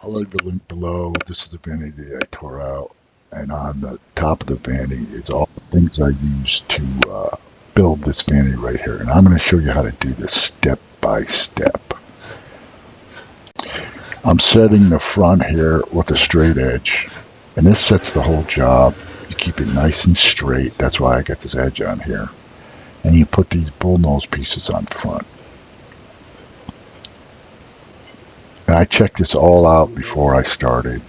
I'll leave a link below. This is the vanity I tore out, and on the top of the vanity is all the things I used to build this vanity right here. And I'm going to show you how to do this step by step. I'm setting the front here with a straight edge, and this sets the whole job. You keep it nice and straight. That's why I got this edge on here. And you put these bullnose pieces on front. And I checked this all out before I started.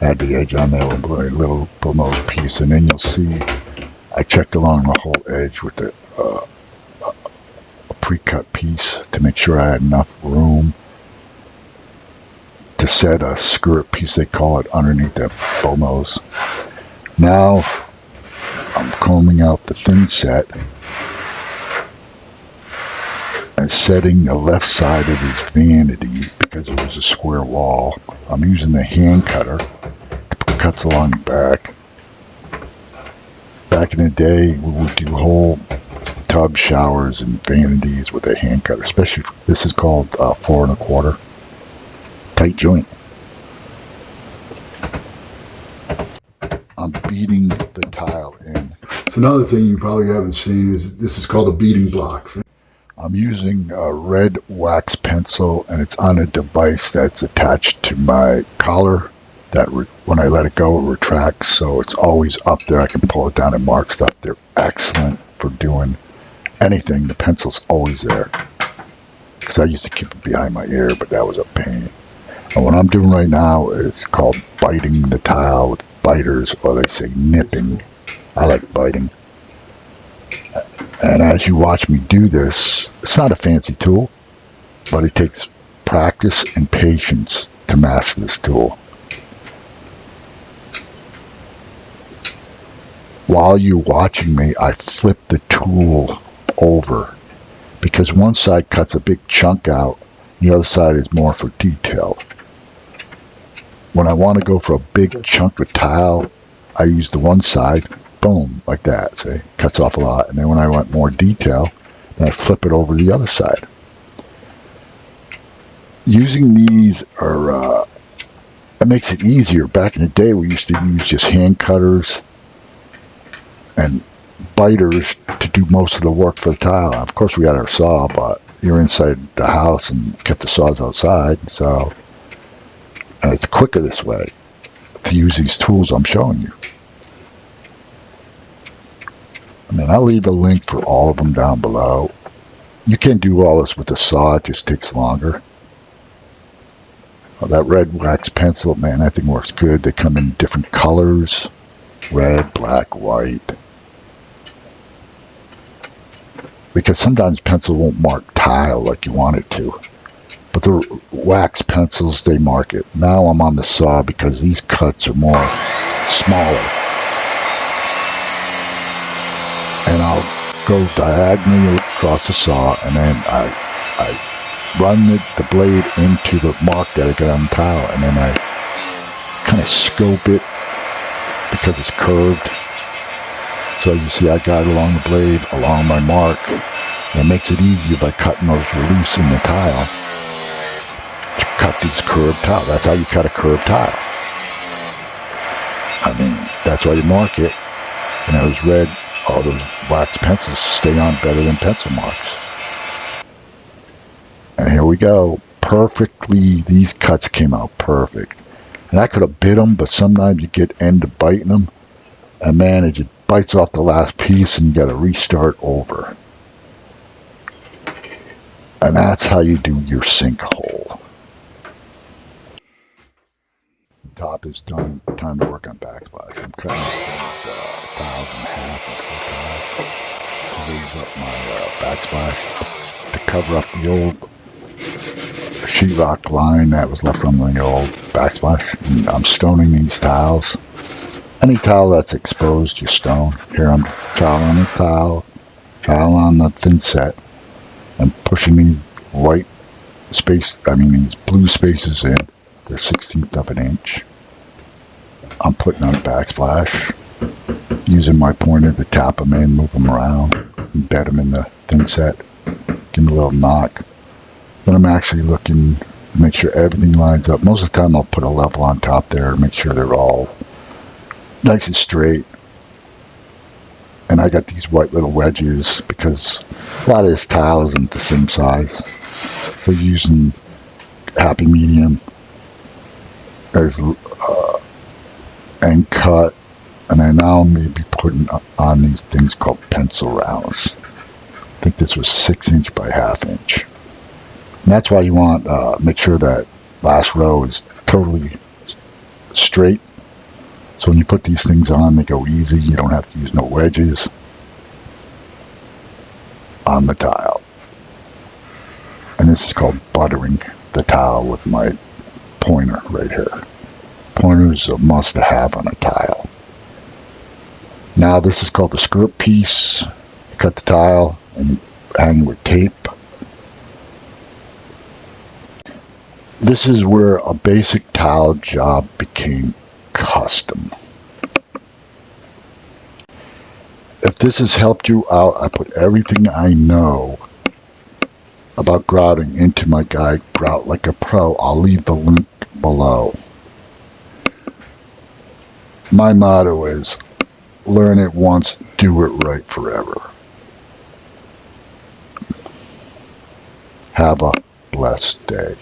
Had the edge on there with a little bullnose piece, and then you'll see I checked along the whole edge with a pre-cut piece to make sure I had enough room to set a skirt piece, they call it, underneath that bullnose. Now I'm combing out the thin set and setting the left side of this vanity because it was a square wall. I'm using the hand cutter to put cuts along the back. Back in the day, we would do whole tub showers and vanities with a hand cutter, especially this is called 4 1/4 tight joint. I'm beating the tile in. So another thing you probably haven't seen is this is called a beading blocks. I'm using a red wax pencil, and it's on a device that's attached to my collar that when I let it go, it retracts, so it's always up there. I can pull it down and mark stuff. They're excellent for doing anything. The pencil's always there, because I used to keep it behind my ear, but that was a pain. And what I'm doing right now is called biting the tile with biters, or they say nipping. I like biting. And as you watch me do this, it's not a fancy tool, but it takes practice and patience to master this tool. While you're watching me, I flip the tool over, because one side cuts a big chunk out, the other side is more for detail. When I want to go for a big chunk of tile, I use the one side, boom, like that, see, cuts off a lot. And then when I want more detail, then I flip it over the other side. Using these it makes it easier. Back in the day, we used to use just hand cutters and biters to do most of the work for the tile. Of course, we had our saw, but you're inside the house and kept the saws outside, so it's quicker this way to use these tools I'm showing you. And then I'll leave a link for all of them down below. You can do all this with a saw, it just takes longer. Oh, that red wax pencil, man, that thing works good. They come in different colors, red, black, white. Because sometimes pencil won't mark tile like you want it to. But the wax pencils, they mark it. Now I'm on the saw because these cuts are more smaller. And I'll go diagonally across the saw, and then I run the blade into the mark that I got on the tile, and then I kind of scope it because it's curved. So you see I got it along the blade, along my mark. It makes it easier by cutting those reliefs in the tile to cut these curved tile. That's how you cut a curved tile. I mean, that's why you mark it. And those red, all those wax pencils stay on better than pencil marks. And here we go. Perfectly, these cuts came out perfect. And I could have bit them, but sometimes you get end up biting them. And man, it just bites off the last piece and you got to restart over. And that's how you do your sinkhole. Top is done. Time to work on backsplash. I'm cutting these tiles in half and 4 tiles to raise up my backsplash to cover up the old sheetrock line that was left from the old backsplash. And I'm stoning these tiles. Any tile that's exposed, you stone. Here I'm tile on the tile on the thin set, and pushing these white space, these blue spaces in. They're 1/16 of an inch. I'm putting on backsplash, using my pointer to tap them in, move them around, embed them in the thin set, give them a little knock. Then I'm actually looking make sure everything lines up. Most of the time I'll put a level on top there to make sure they're all nice and straight. And I got these white little wedges because a lot of this tile isn't the same size. So using happy medium, there's and cut, and I now may be putting on these things called pencil rounds. I think this was 6" by 1/2 inch. And that's why you want make sure that last row is totally straight. So when you put these things on, they go easy. You don't have to use no wedges on the tile. And this is called buttering the tile with my pointer right here. Pointer is a must-have on a tile. Now this is called the skirt piece. You cut the tile and hang with tape. This is where a basic tile job became custom. If this has helped you out, I put everything I know about grouting into my guide, Grout Like a Pro. I'll leave the link below. My motto is, learn it once, do it right forever. Have a blessed day.